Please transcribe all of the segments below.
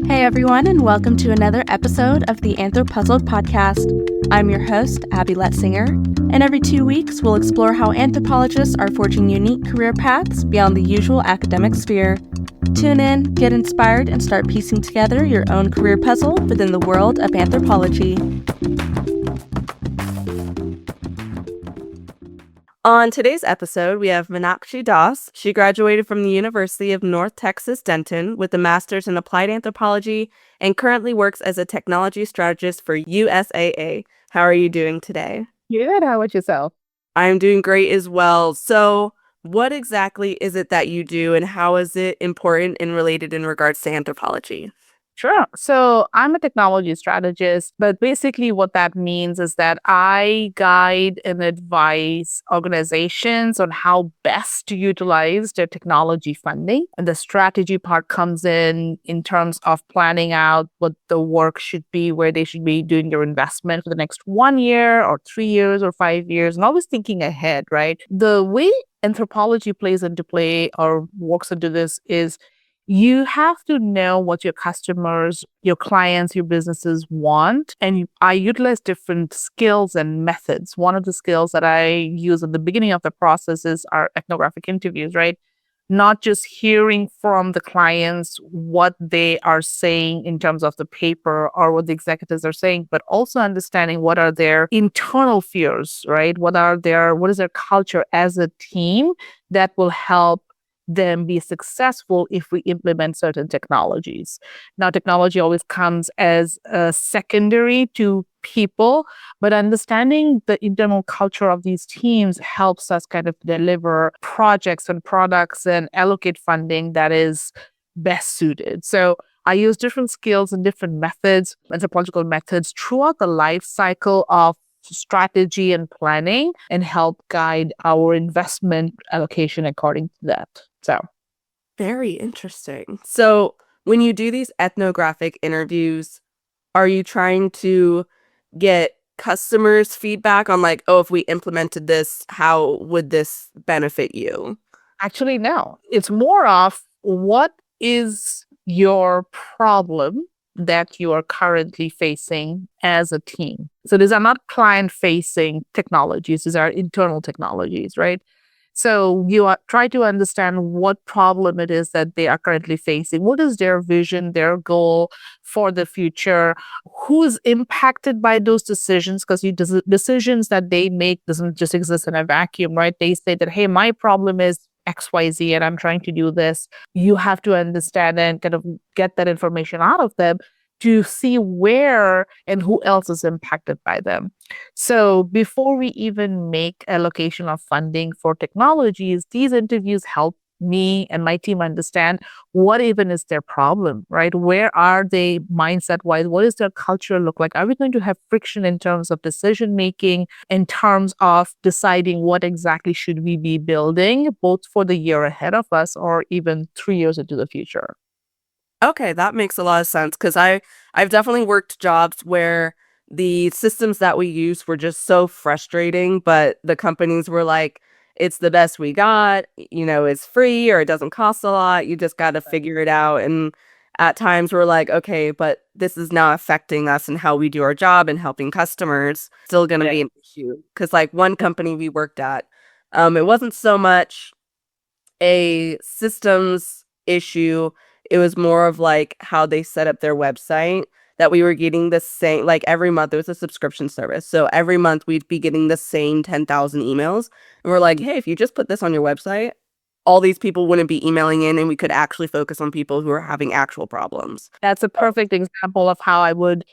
Hey everyone, and welcome to another episode of the AnthroPuzzled podcast. I'm your host, Abby Letzinger, and every 2 weeks we'll explore how anthropologists are forging unique career paths beyond the usual academic sphere. Tune in, get inspired, and start piecing together your own career puzzle within the world of anthropology. On today's episode, we have Minakshi Das. She graduated from the University of North Texas Denton with a master's in applied anthropology and currently works as a technology strategist for USAA. How are you doing today? Good. How about yourself? I'm doing great as well. So, what exactly is it that you do, and how is it important and related in regards to anthropology? Sure. So I'm a technology strategist, but basically what that means is that I guide and advise organizations on how best to utilize their technology funding. And the strategy part comes in terms of planning out what the work should be, where they should be doing their investment for the next 1 year or 3 years or 5 years, and always thinking ahead, right? The way anthropology plays into play or works into this is you have to know what your customers, your clients, your businesses want. And I utilize different skills and methods. One of the skills that I use at the beginning of the process is our ethnographic interviews, right? Not just hearing from the clients what they are saying in terms of the paper or what the executives are saying, but also understanding what are their internal fears, right? What is their culture as a team that will help them be successful if we implement certain technologies. Now, technology always comes as a secondary to people, but understanding the internal culture of these teams helps us kind of deliver projects and products and allocate funding that is best suited. So I use different skills and different methods, anthropological methods throughout the life cycle of strategy and planning and help guide our investment allocation according to that. So, Very interesting. So, when you do these ethnographic interviews, are you trying to get customers' feedback on, like, oh, if we implemented this, how would this benefit you? actually, no. It's more of what is your problem that you are currently facing as a team. So these are not client-facing technologies, these are internal technologies, right? So try to understand what problem it is that they are currently facing. What is their vision, their goal for the future? Who's impacted by those decisions? Because decisions that they make doesn't just exist in a vacuum, right? They say that, hey, my problem is XYZ and I'm trying to do this. You have to understand and kind of get that information out of them to see where and who else is impacted by them. So before we even make allocation of funding for technologies, these interviews help me and my team understand what even is their problem, right? Where are they mindset wise? What does their culture look like? Are we going to have friction in terms of decision making, in terms of deciding what exactly should we be building, both for the year ahead of us or even 3 years into the future? Okay, that makes a lot of sense because I've definitely worked jobs where the systems that we use were just so frustrating, but the companies were like, it's the best we got, it's free or it doesn't cost a lot. You just got to figure it out. And at times we're like, okay, but this is now affecting us and how we do our job and helping customers. Still going to be an issue because like one company we worked at, it wasn't so much a systems issue. It was more of like how they set up their website that we were getting the same, like every month. It was a subscription service. So every month we'd be getting the same 10,000 emails. And we're like, hey, if you just put this on your website, all these people wouldn't be emailing in and we could actually focus on people who are having actual problems. That's a perfect example of how I would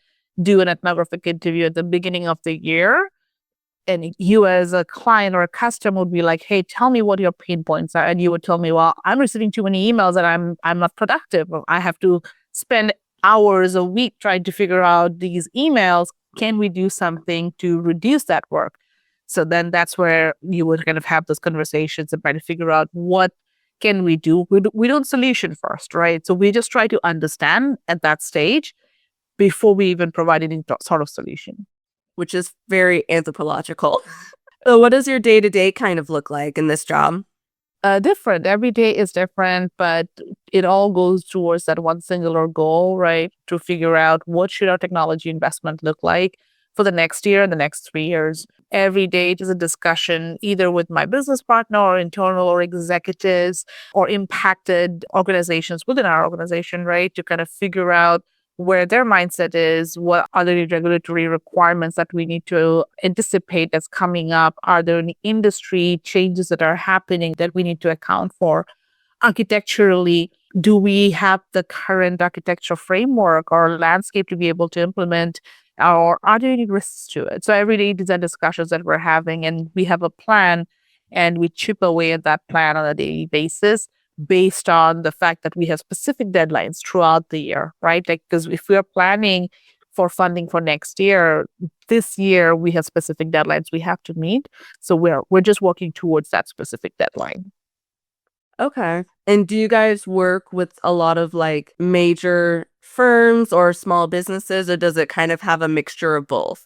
do an ethnographic interview at the beginning of the year. And you as a client or a customer would be like, hey, tell me what your pain points are. And you would tell me, well, I'm receiving too many emails and I'm not productive. Or I have to spend hours a week trying to figure out these emails. Can we do something to reduce that work? So then that's where you would kind of have those conversations and try to figure out what can we do. We don't solution first, right? So we just try to understand at that stage before we even provide any sort of solution. Which is very anthropological. What does your day-to-day kind of look like in this job? Different. Every day is different, but it all goes towards that one singular goal, right? To figure out what should our technology investment look like for the next year and the next 3 years. Every day it is a discussion either with my business partner or internal or executives or impacted organizations within our organization, right? To kind of figure out where their mindset is, what are the regulatory requirements that we need to anticipate that's coming up? Are there any industry changes that are happening that we need to account for? Architecturally, do we have the current architecture framework or landscape to be able to implement? Or are there any risks to it? So every day, these are discussions that we're having, and we have a plan, and we chip away at that plan on a daily basis based on the fact that we have specific deadlines throughout the year, right? Like, because if we are planning for funding for next year, this year we have specific deadlines we have to meet. So we're just working towards that specific deadline. Okay. And do you guys work with a lot of like major firms or small businesses, or does it kind of have a mixture of both?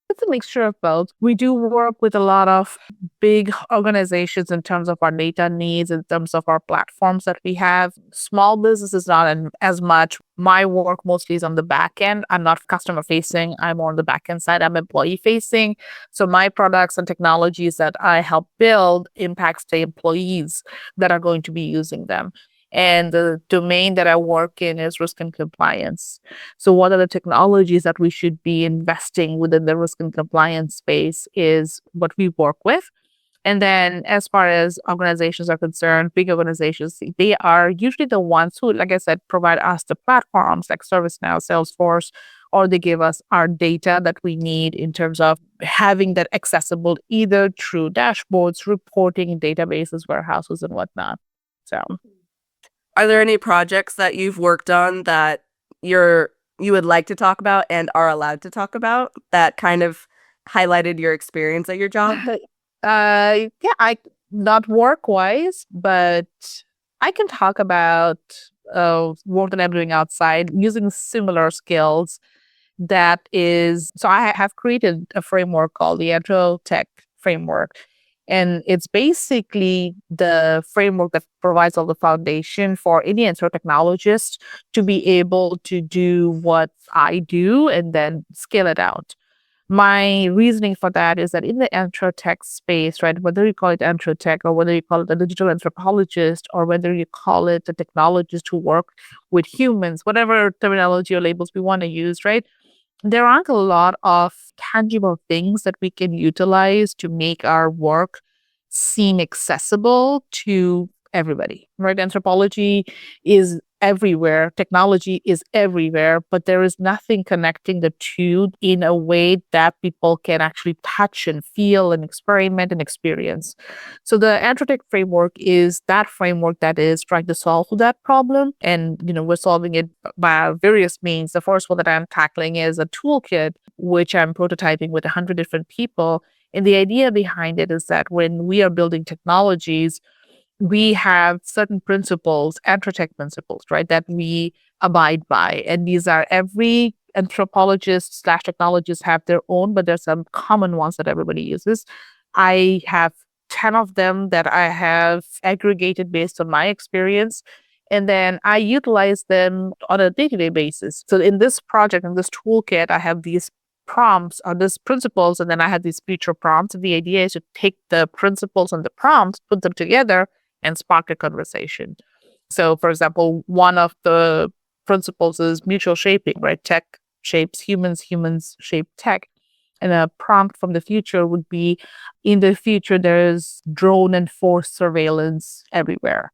It's a mixture of both. We do work with a lot of big organizations in terms of our data needs, in terms of our platforms that we have. Small businesses, not as much. My work mostly is on the back end. I'm not customer facing. I'm on the back end side. I'm employee facing. So my products and technologies that I help build impacts the employees that are going to be using them. And the domain that I work in is risk and compliance. So, what are the technologies that we should be investing within the risk and compliance space is what we work with. And then, as far as organizations are concerned, big organizations, they are usually the ones who, like I said, provide us the platforms like ServiceNow, Salesforce, or they give us our data that we need in terms of having that accessible either through dashboards, reporting, databases, warehouses, and whatnot. So, Are there any projects that you've worked on that you would like to talk about and are allowed to talk about that kind of highlighted your experience at your job? yeah, I not work wise, but I can talk about work that I'm doing outside using similar skills. That is, so I have created a framework called the AnthroTech framework. And it's basically the framework that provides all the foundation for any anthropologist to be able to do what I do and then scale it out. My reasoning for that is that in the anthropotech space, right, whether you call it anthropotech or whether you call it a digital anthropologist or whether you call it a technologist who work with humans, whatever terminology or labels we want to use, right? There aren't a lot of tangible things that we can utilize to make our work seem accessible to everybody, right? Anthropology is everywhere, technology is everywhere, but there is nothing connecting the two in a way that people can actually touch and feel and experiment and experience. So the Anthropotech framework is that framework that is trying to solve that problem. And, we're solving it by various means. The first one that I'm tackling is a toolkit, which I'm prototyping with 100 different people. And the idea behind it is that when we are building technologies, we have certain principles, anthropotech principles, right, that we abide by. And these are every anthropologist slash technologist have their own, but there's some common ones that everybody uses. I have 10 of them that I have aggregated based on my experience. And then I utilize them on a day-to-day basis. So in this project, in this toolkit, I have these prompts or these principles, and then I have these future prompts. And the idea is to take the principles and the prompts, put them together, and spark a conversation. So, for example, one of the principles is mutual shaping, right? Tech shapes humans, humans shape tech. And a prompt from the future would be in the future, there's drone enforced surveillance everywhere.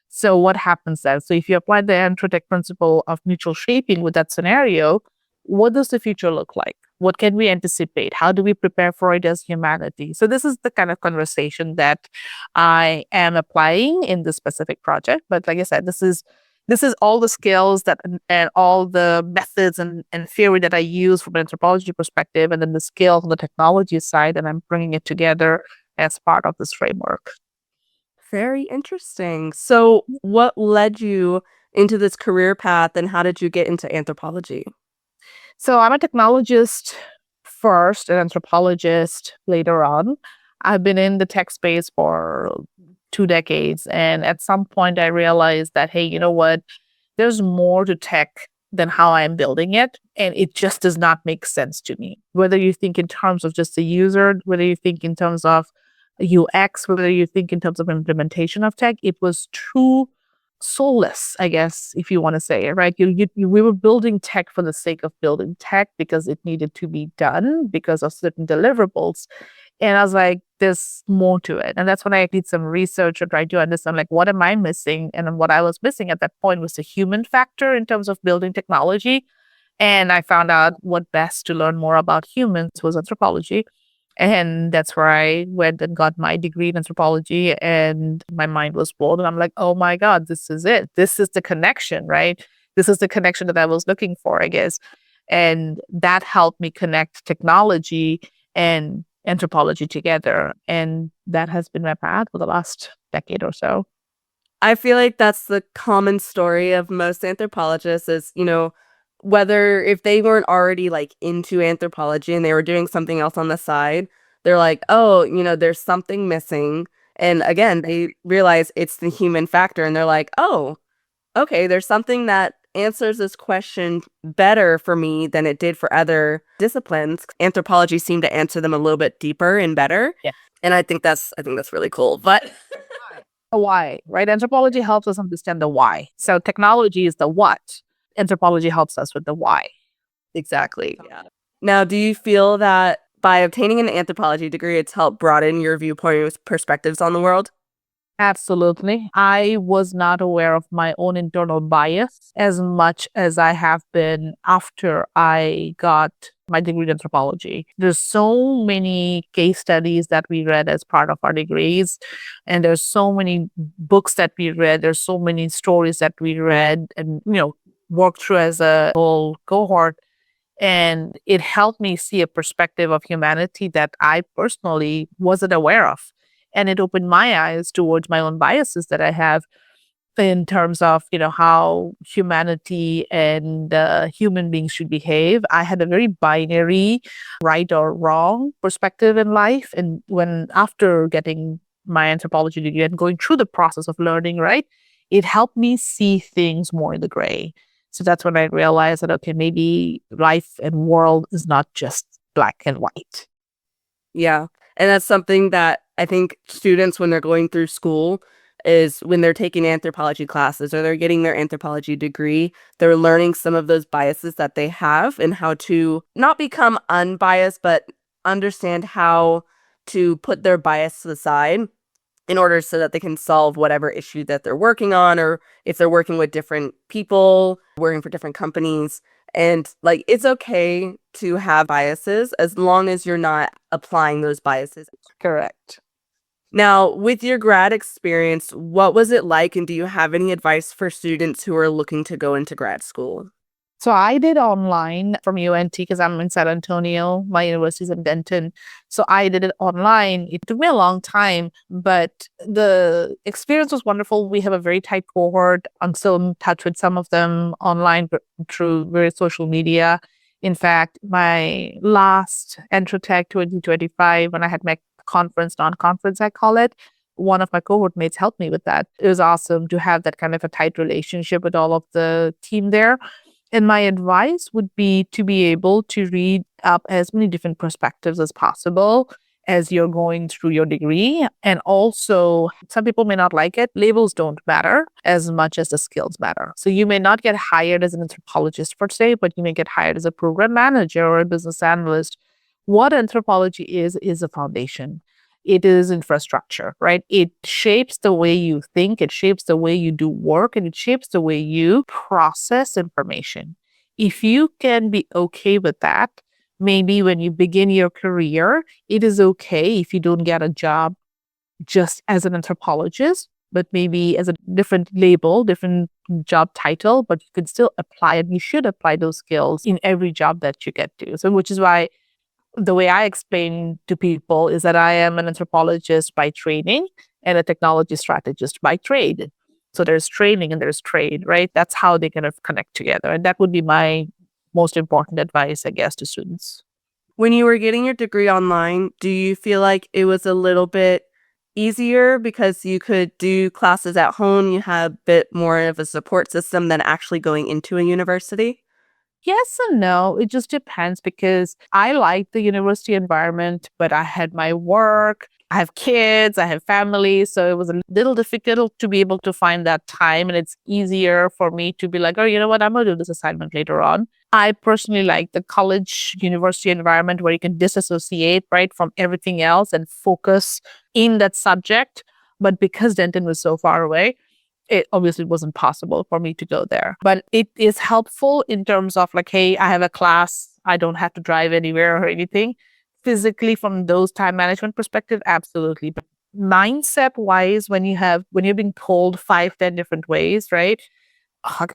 So, what happens then? So, if you apply the Anthropotech principle of mutual shaping with that scenario, what does the future look like? What can we anticipate? How do we prepare for it as humanity? So this is the kind of conversation that I am applying in this specific project. But like I said, this is all the skills that and all the methods and theory that I use from an anthropology perspective, and then the skills on the technology side, and I'm bringing it together as part of this framework. Very interesting. So, what led you into this career path and how did you get into anthropology? So I'm a technologist first, an anthropologist later on. I've been in the tech space for 2 decades. And at some point, I realized that, hey, you know what? There's more to tech than how I'm building it. And it just does not make sense to me. Whether you think in terms of just the user, whether you think in terms of UX, whether you think in terms of implementation of tech, it was too soulless, I guess, if you want to say it, right? We were building tech for the sake of building tech because it needed to be done because of certain deliverables. And I was like, there's more to it. And that's when I did some research and tried to understand, like, what am I missing? And what I was missing at that point was the human factor in terms of building technology. And I found out what best to learn more about humans was anthropology. And that's where I went and got my degree in anthropology. And my mind was blown. And I'm like, oh my God, this is it. This is the connection, right? This is the connection that I was looking for, I guess. And that helped me connect technology and anthropology together. And that has been my path for the last decade or so. I feel like that's the common story of most anthropologists is, whether if they weren't already like into anthropology and they were doing something else on the side, they're like, oh, there's something missing. And again, they realize it's the human factor and they're like, oh, okay, there's something that answers this question better for me than it did for other disciplines. Anthropology seemed to answer them a little bit deeper and better. Yeah. And I think that's really cool. But The why, right? Anthropology helps us understand the why. So technology is the what. Anthropology helps us with the why. exactly. Yeah. Now, do you feel that by obtaining an anthropology degree, it's helped broaden your viewpoint perspectives on the world? Absolutely. I was not aware of my own internal bias as much as I have been after I got my degree in anthropology. There's so many case studies that we read as part of our degrees, and there's so many books that we read. There's so many stories that we read and, worked through as a whole cohort. And it helped me see a perspective of humanity that I personally wasn't aware of. And it opened my eyes towards my own biases that I have in terms of, how humanity and human beings should behave. I had a very binary, right or wrong perspective in life. And when after getting my anthropology degree and going through the process of learning, right, it helped me see things more in the gray. So that's when I realized that, okay, maybe life and world is not just black and white. Yeah. And that's something that I think students, when they're going through school, is when they're taking anthropology classes or they're getting their anthropology degree, they're learning some of those biases that they have and how to not become unbiased, but understand how to put their bias to the side in order so that they can solve whatever issue that they're working on, or if they're working with different people, working for different companies. And like, it's okay to have biases as long as you're not applying those biases. Correct. Now, with your grad experience, what was it like? And do you have any advice for students who are looking to go into grad school? So I did online from UNT because I'm in San Antonio. My university's in Denton. So I did it online. It took me a long time, but the experience was wonderful. We have a very tight cohort. I'm still in touch with some of them online through various social media. In fact, my last EntroTech 2025, when I had my conference, non-conference, I call it, one of my cohort mates helped me with that. It was awesome to have that kind of a tight relationship with all of the team there. And my advice would be to be able to read up as many different perspectives as possible as you're going through your degree. And also, some people may not like it. Labels don't matter as much as the skills matter. So you may not get hired as an anthropologist per se, but you may get hired as a program manager or a business analyst. What anthropology is a foundation. It is infrastructure, right? It shapes the way you think, it shapes the way you do work, and it shapes the way you process information. If you can be okay with that, maybe when you begin your career, it is okay if you don't get a job just as an anthropologist, but maybe as a different label, different job title, but you can still apply it. You should apply those skills in every job that you get to. So, which is why the way I explain to people is that I am an anthropologist by training and a technology strategist by trade. So there's training and there's trade, right? That's how they kind of connect together. And that would be my most important advice, I guess, to students. When you were getting your degree online, do you feel like it was a little bit easier because you could do classes at home? You had a bit more of a support system than actually going into a university? Yes and no. It just depends because I like the university environment, but I had my work. I have kids, I have family. So it was a little difficult to be able to find that time. And it's easier for me to be like, oh, you know what? I'm going to do this assignment later on. I personally like the college university environment where you can disassociate, right, from everything else and focus in that subject. But because Denton was so far away, it obviously wasn't possible for me to go there. But it is helpful in terms of like, hey, I have a class, I don't have to drive anywhere or anything. Physically, from those time management perspective, absolutely. But mindset wise, when you're being told 5, 10 different ways, right?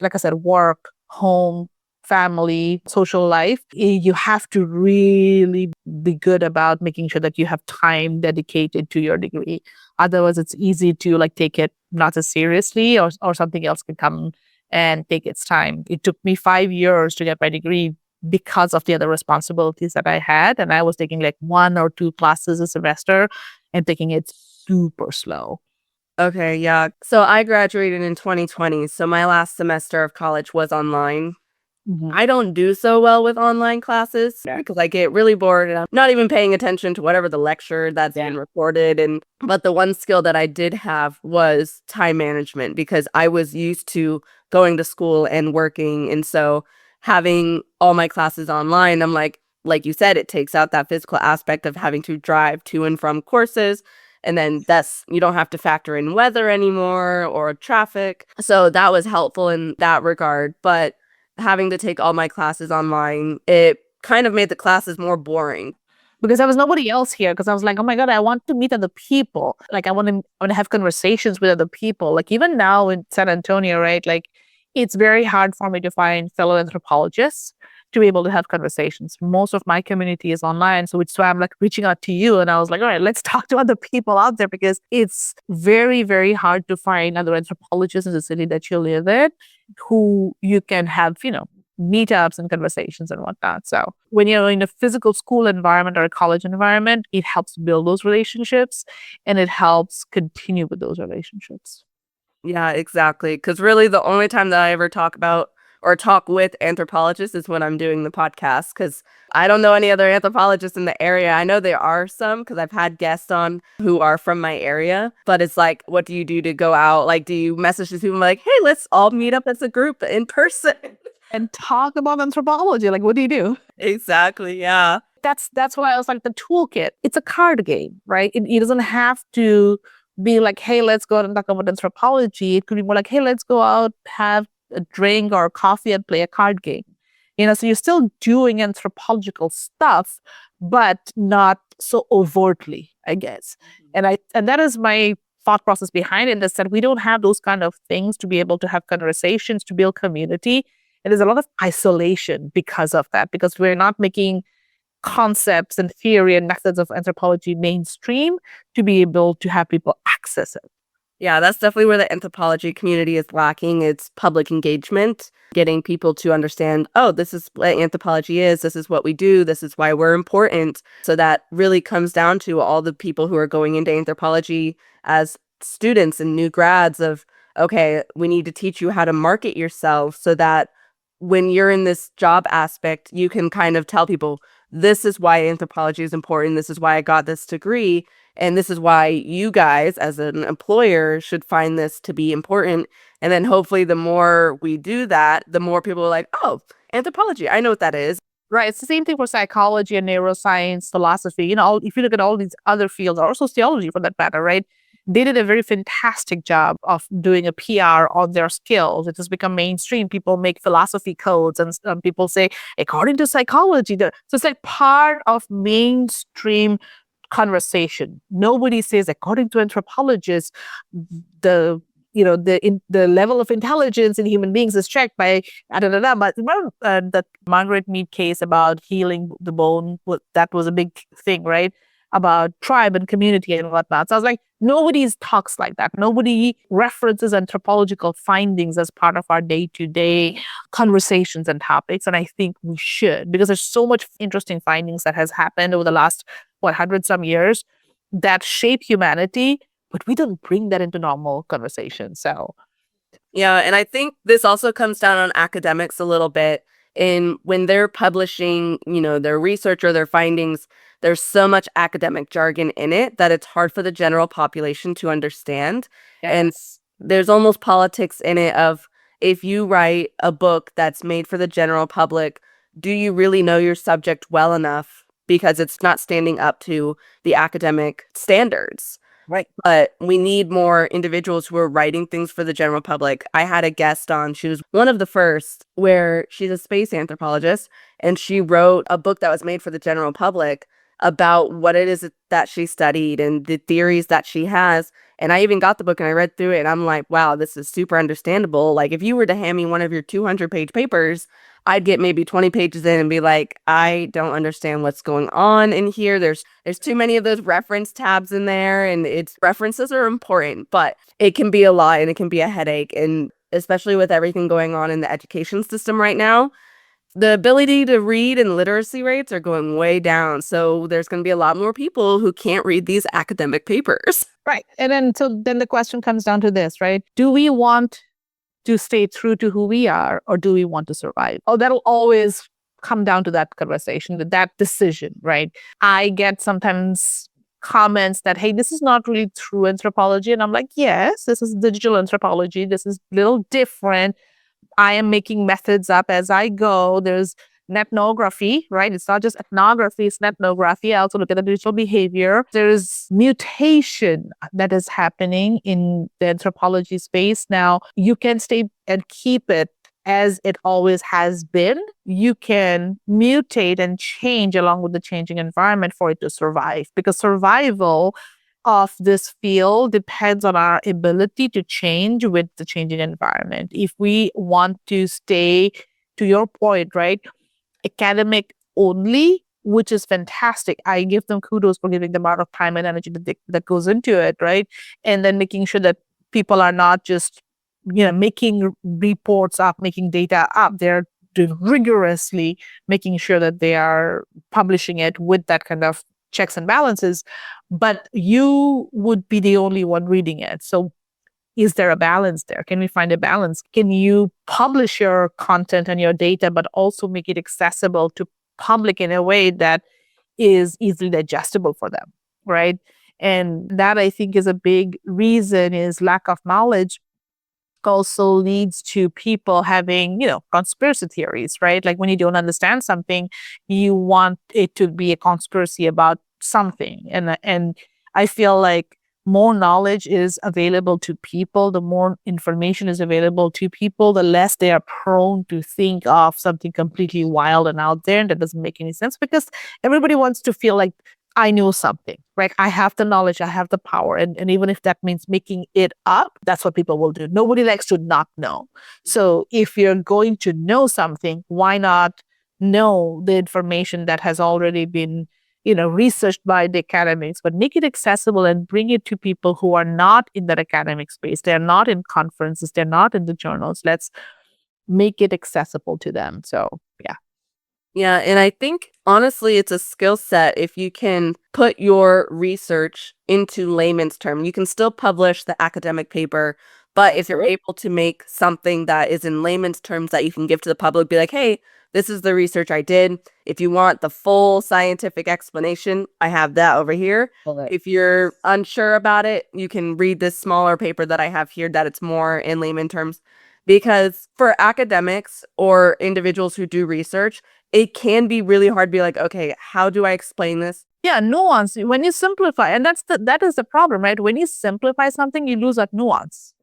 Like I said, work, home, family, social life, you have to really be good about making sure that you have time dedicated to your degree. Otherwise, it's easy to like take it not as seriously or something else can come and take its time. It took me 5 years to get my degree because of the other responsibilities that I had. And I was taking like 1 or 2 classes a semester and taking it super slow. Okay, yeah. So I graduated in 2020, so my last semester of college was online. Mhm. I don't do so well with online classes because I get really bored and I'm not even paying attention to whatever the lecture that's being recorded. And but the one skill that I did have was time management because I was used to going to school and working, and so having all my classes online, I'm like you said, it takes out that physical aspect of having to drive to and from courses. And then that's you don't have to factor in weather anymore or traffic. So that was helpful in that regard. But having to take all my classes online, it kind of made the classes more boring. Because there was nobody else here. Because I was like, oh my God, I want to meet other people. Like I want to have conversations with other people. Like even now in San Antonio, right? Like it's very hard for me to find fellow anthropologists to be able to have conversations. Most of my community is online. So it's why I'm like reaching out to you. And I was like, all right, let's talk to other people out there because it's very, very hard to find other anthropologists in the city that you live in who you can have, meetups and conversations and whatnot. So when you're in a physical school environment or a college environment, it helps build those relationships and it helps continue with those relationships. Yeah, exactly. Because really, the only time that I ever talk about or talk with anthropologists is when I'm doing the podcast. Because I don't know any other anthropologists in the area. I know there are some because I've had guests on who are from my area. But it's like, what do you do to go out? Like, do you message these people like, hey, let's all meet up as a group in person? And talk about anthropology. Like, what do you do? Exactly. Yeah. That's why I was like the toolkit. It's a card game, right? It doesn't have to be like, hey, let's go out and talk about anthropology. It could be more like, hey, let's go out, have a drink or coffee and play a card game. So you're still doing anthropological stuff, but not so overtly, I guess. And that is my thought process behind it is that we don't have those kind of things to be able to have conversations, to build community. And there's a lot of isolation because of that, because we're not making concepts and theory and methods of anthropology mainstream to be able to have people access it. Yeah, that's definitely where the anthropology community is lacking. It's public engagement, getting people to understand, oh, this is what anthropology is, this is what we do, this is why we're important. So that really comes down to all the people who are going into anthropology as students and new grads of, okay, we need to teach you how to market yourself so that when you're in this job aspect, you can kind of tell people, this is why anthropology is important, this is why I got this degree. And this is why you guys, as an employer, should find this to be important. And then hopefully, the more we do that, the more people are like, oh, anthropology, I know what that is. Right. It's the same thing for psychology and neuroscience, philosophy. If you look at all these other fields, or sociology for that matter, right? They did a very fantastic job of doing a PR on their skills. It has become mainstream. People make philosophy codes and people say, according to psychology. So it's like part of mainstream conversation. Nobody says, according to anthropologists, the the level of intelligence in human beings is checked by da, da, da. But remember that Margaret Mead case about healing the bone? That was a big thing, right? About tribe and community and whatnot. So I was like, nobody talks like that. Nobody references anthropological findings as part of our day-to-day conversations and topics. And I think we should, because there's so much interesting findings that has happened over the last 100 some years that shape humanity, but we don't bring that into normal conversation. So, Yeah, and I think this also comes down on academics a little bit. In when they're publishing, their research or their findings, there's so much academic jargon in it that it's hard for the general population to understand. And yes. there's almost politics in it of, if you write a book that's made for the general public, do you really know your subject well enough? Because it's not standing up to the academic standards. Right. But we need more individuals who are writing things for the general public. I had a guest on, she was one of the first, where she's a space anthropologist, and she wrote a book that was made for the general public about what it is that she studied and the theories that she has. And I even got the book and I read through it and I'm like, wow, this is super understandable. Like, if you were to hand me one of your 200-page papers, I'd get maybe 20 pages in and be like, I don't understand what's going on in here. There's too many of those reference tabs in there, and its references are important, but it can be a lot and it can be a headache. And especially with everything going on in the education system right now, the ability to read and literacy rates are going way down. So there's going to be a lot more people who can't read these academic papers. Right. And then the question comes down to this, right? Do we want to stay true to who we are, or do we want to survive? Oh, that'll always come down to that conversation, that decision, right? I get sometimes comments that, hey, this is not really true anthropology. And I'm like, yes, this is digital anthropology. This is a little different. I am making methods up as I go. There's ethnography, right? It's not just ethnography, it's ethnography. I also look at the digital behavior. There's mutation that is happening in the anthropology space. Now, you can stay and keep it as it always has been. You can mutate and change along with the changing environment for it to survive, because survival of this field depends on our ability to change with the changing environment. If we want to stay, to your point, right, academic only, which is fantastic. I give them kudos for giving the amount of time and energy that goes into it, right? And then making sure that people are not just, making reports up, making data up. They're doing rigorously making sure that they are publishing it with that kind of checks and balances. But you would be the only one reading it. So is there a balance there? Can we find a balance? Can you publish your content and your data, but also make it accessible to public in a way that is easily digestible for them, right? And that, I think, is a big reason, is lack of knowledge also leads to people having, conspiracy theories, right? Like, when you don't understand something, you want it to be a conspiracy about something. And I feel like more knowledge is available to people, the more information is available to people, the less they are prone to think of something completely wild and out there and that doesn't make any sense, because everybody wants to feel like, I know something, right? I have the knowledge, I have the power. And even if that means making it up, that's what people will do. Nobody likes to not know. So if you're going to know something, why not know the information that has already been, researched by the academics, but make it accessible and bring it to people who are not in that academic space. They're not in conferences, they're not in the journals. Let's make it accessible to them. So, yeah. Yeah, and I think honestly, it's a skill set if you can put your research into layman's term. You can still publish the academic paper, but if you're able to make something that is in layman's terms that you can give to the public, be like, hey, this is the research I did. If you want the full scientific explanation, I have that over here. Okay. If you're unsure about it, you can read this smaller paper that I have here that it's more in layman terms. Because for academics or individuals who do research, it can be really hard to be like, okay, how do I explain this? Yeah, nuance. When you simplify, and that is the problem, right? When you simplify something, you lose that nuance.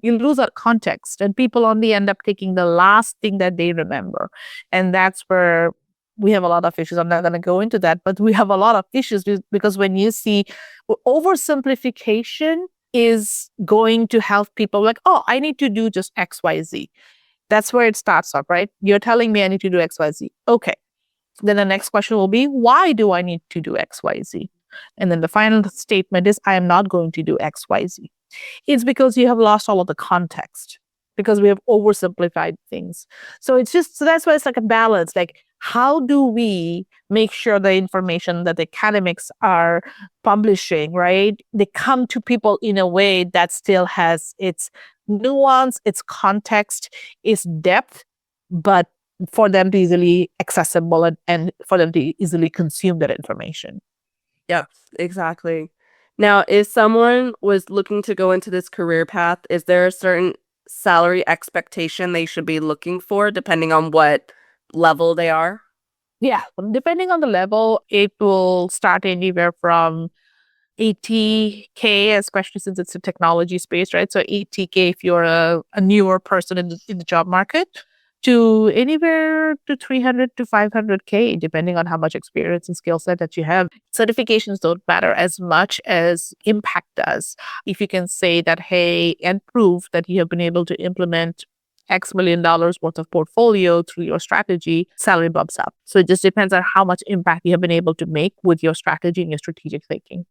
You lose that context, and people only end up taking the last thing that they remember. And that's where we have a lot of issues. I'm not going to go into that, but we have a lot of issues because when you see oversimplification is going to help people like, oh, I need to do just X, Y, Z. That's where it starts up, right? You're telling me I need to do X, Y, Z. Okay. Then the next question will be, why do I need to do X, Y, Z? And then the final statement is, I am not going to do X, Y, Z. It's because you have lost all of the context, because we have oversimplified things. So that's why it's like a balance. Like, how do we make sure the information that the academics are publishing, right, they come to people in a way that still has its nuance, its context, its depth, but for them to easily accessible and for them to easily consume that information. Yep, exactly. Now, if someone was looking to go into this career path, is there a certain salary expectation they should be looking for depending on what level they are? Yeah, depending on the level, it will start anywhere from 80K, especially since it's a technology space, right? So 80K if you're a newer person in the job market, to anywhere to 300 to 500K, depending on how much experience and skill set that you have. Certifications don't matter as much as impact does. If you can say that, hey, and prove that you have been able to implement X million dollars worth of portfolio through your strategy, salary bumps up. So it just depends on how much impact you have been able to make with your strategy and your strategic thinking.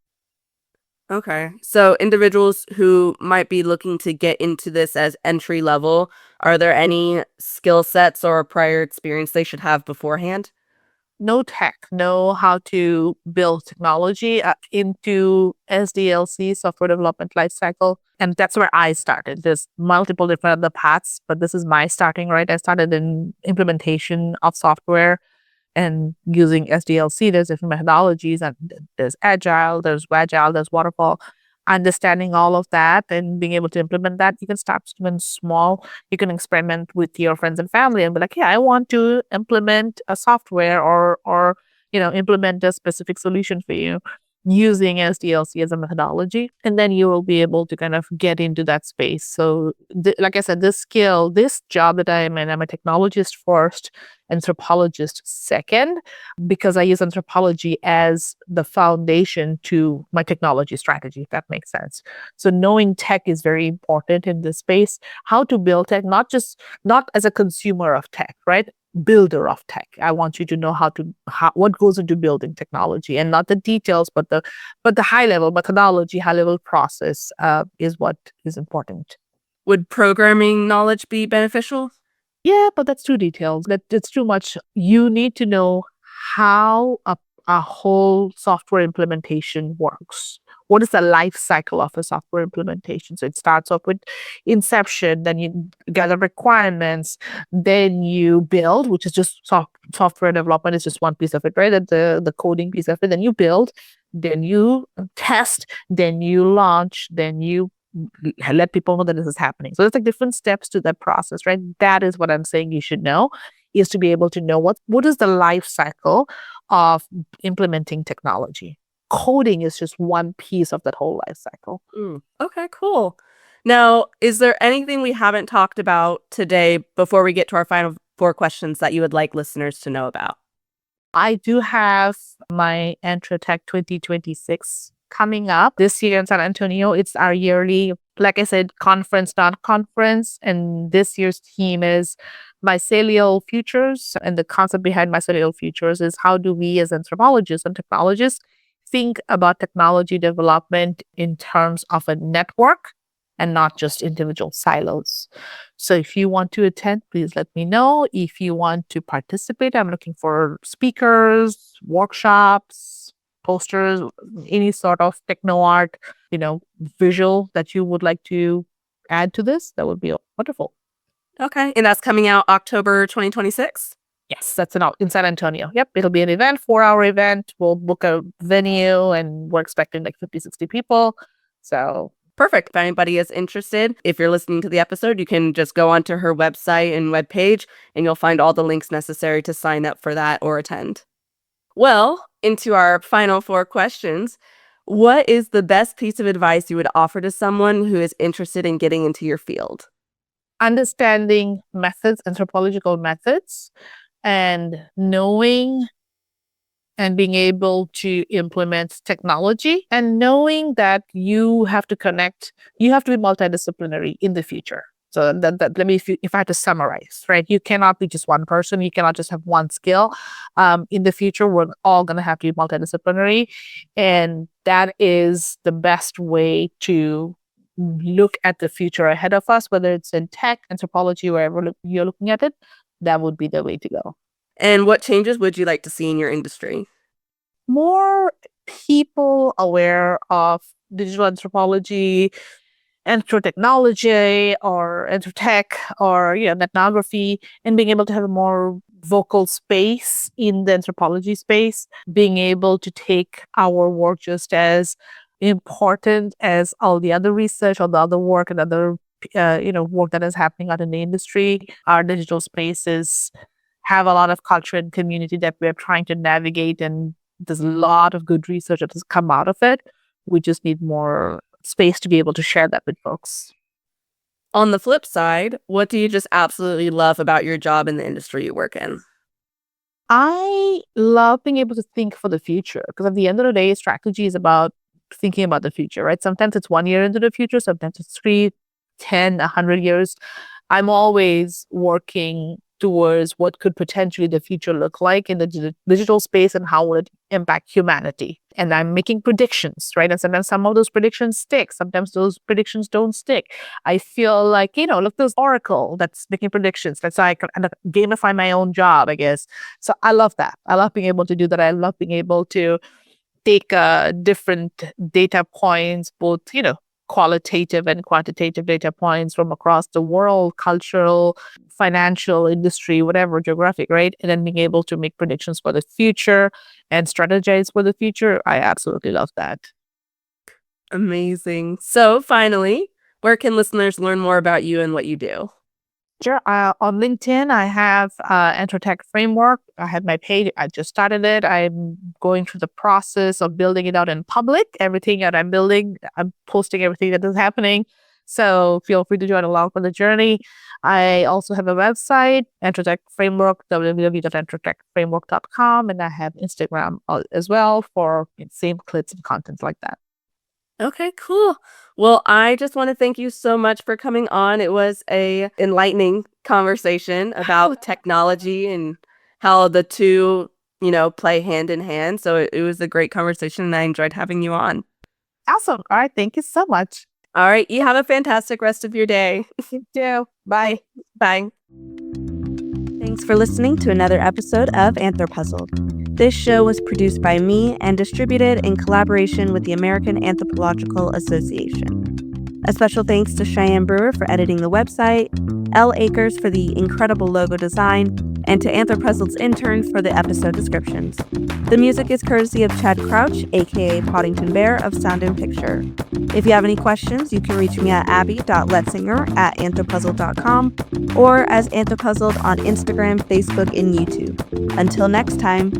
Okay. So individuals who might be looking to get into this as entry level, are there any skill sets or prior experience they should have beforehand? Know tech, know how to build technology into SDLC, software development lifecycle. And that's where I started. There's multiple different other paths, but this is my starting, right? I started in implementation of software and using SDLC. There's different methodologies, and there's agile, there's wagile, there's waterfall. Understanding all of that and being able to implement that, you can start even small. You can experiment with your friends and family and be like, yeah, I want to implement a software or implement a specific solution for you using SDLC as a methodology. And then you will be able to kind of get into that space. So like I said, this job that I am in, I'm a technologist first, anthropologist second, because I use anthropology as the foundation to my technology strategy, if that makes sense. So knowing tech is very important in this space. How to build tech, not as a consumer of tech, right? Builder of tech. I want you to know what goes into building technology, and not the details, but the high level methodology, high level process is what is important. Would programming knowledge be beneficial? Yeah, but that's too detailed. That's too much. You need to know how a whole software implementation works. What is the life cycle of a software implementation? So it starts off with inception, then you gather requirements, then you build, which is just software development is just one piece of it, right? The coding piece of it. Then you build, then you test, then you launch, then you let people know that this is happening. So there's like different steps to that process, right? That is what I'm saying you should know, is to be able to know what is the life cycle of implementing technology. Coding is just one piece of that whole life cycle. Okay, cool. Now, is there anything we haven't talked about today before we get to our final four questions that you would like listeners to know about? I do have my Entrotech 2026 coming up this year in San Antonio. It's our yearly, like I said, conference, not conference. And this year's theme is mycelial futures. And the concept behind mycelial futures is, how do we as anthropologists and technologists think about technology development in terms of a network and not just individual silos. So if you want to attend, please let me know. If you want to participate, I'm looking for speakers, workshops, posters, any sort of techno art, visual that you would like to add to this. That would be wonderful. Okay, and that's coming out October 2026? Yes, that's in San Antonio. Yep, it'll be an event, 4-hour event. We'll book a venue and we're expecting like 50, 60 people. So Perfect. If anybody is interested, if you're listening to the episode, you can just go onto her website and webpage, and you'll find all the links necessary to sign up for that or attend. Well, into our final four questions. What is the best piece of advice you would offer to someone who is interested in getting into your field? understanding methods, anthropological methods, and knowing and being able to implement technology, and knowing that you have to you have to be multidisciplinary in the future. So that let me, if I had to summarize, right? You cannot be just one person. You cannot just have one skill. In the future, we're all going to have to be multidisciplinary. And that is the best way to look at the future ahead of us, whether it's in tech, anthropology, wherever you're looking at it. That would be the way to go. And what changes would you like to see in your industry? More people aware of digital anthropology, anthropotechnology, or anthropotech, or ethnography, and being able to have a more vocal space in the anthropology space, being able to take our work just as important as all the other research, all the other work, and other work that is happening out in the industry. Our digital spaces have a lot of culture and community that we're trying to navigate, and there's a lot of good research that has come out of it. We just need more space to be able to share that with folks. On the flip side, what do you just absolutely love about your job in the industry you work in? I love being able to think for the future because at the end of the day, strategy is about thinking about the future, right? Sometimes it's 1 year into the future, sometimes it's 3, 10, 100 years. I'm always working towards what could potentially the future look like in the digital space and how will it impact humanity. And I'm making predictions, right? And sometimes some of those predictions stick, sometimes those predictions don't stick. I feel like, look, there's Oracle that's making predictions. That's how I can kind of gamify my own job, I guess. So I love that. I love being able to do that. I love being able to take different data points, both, qualitative and quantitative data points from across the world, cultural, financial, industry, whatever, geographic, right? And then being able to make predictions for the future and strategize for the future. I absolutely love that. Amazing. So, finally, where can listeners learn more about you and what you do? Sure. On LinkedIn, I have AnthroTech Framework. I have my page. I just started it. I'm going through the process of building it out in public. Everything that I'm building, I'm posting everything that is happening. So feel free to join along for the journey. I also have a website, AnthroTech Framework, www.anthrotechframework.com. And I have Instagram as well for same clips and content like that. Okay, cool. Well, I just want to thank you so much for coming on. It was a enlightening conversation about technology and how the two, play hand in hand. So it was a great conversation and I enjoyed having you on. Awesome. All right. Thank you so much. All right, you have a fantastic rest of your day. You too. Bye. Bye. Thanks for listening to another episode of AnthroPuzzled. This show was produced by me and distributed in collaboration with the American Anthropological Association. A special thanks to Cheyenne Brewer for editing the website, L. Akers for the incredible logo design, and to AnthroPuzzled's intern for the episode descriptions. The music is courtesy of Chad Crouch, aka Poddington Bear of Sound and Picture. If you have any questions, you can reach me at abby.letzinger@anthropuzzled.com or as AnthroPuzzled on Instagram, Facebook, and YouTube. Until next time.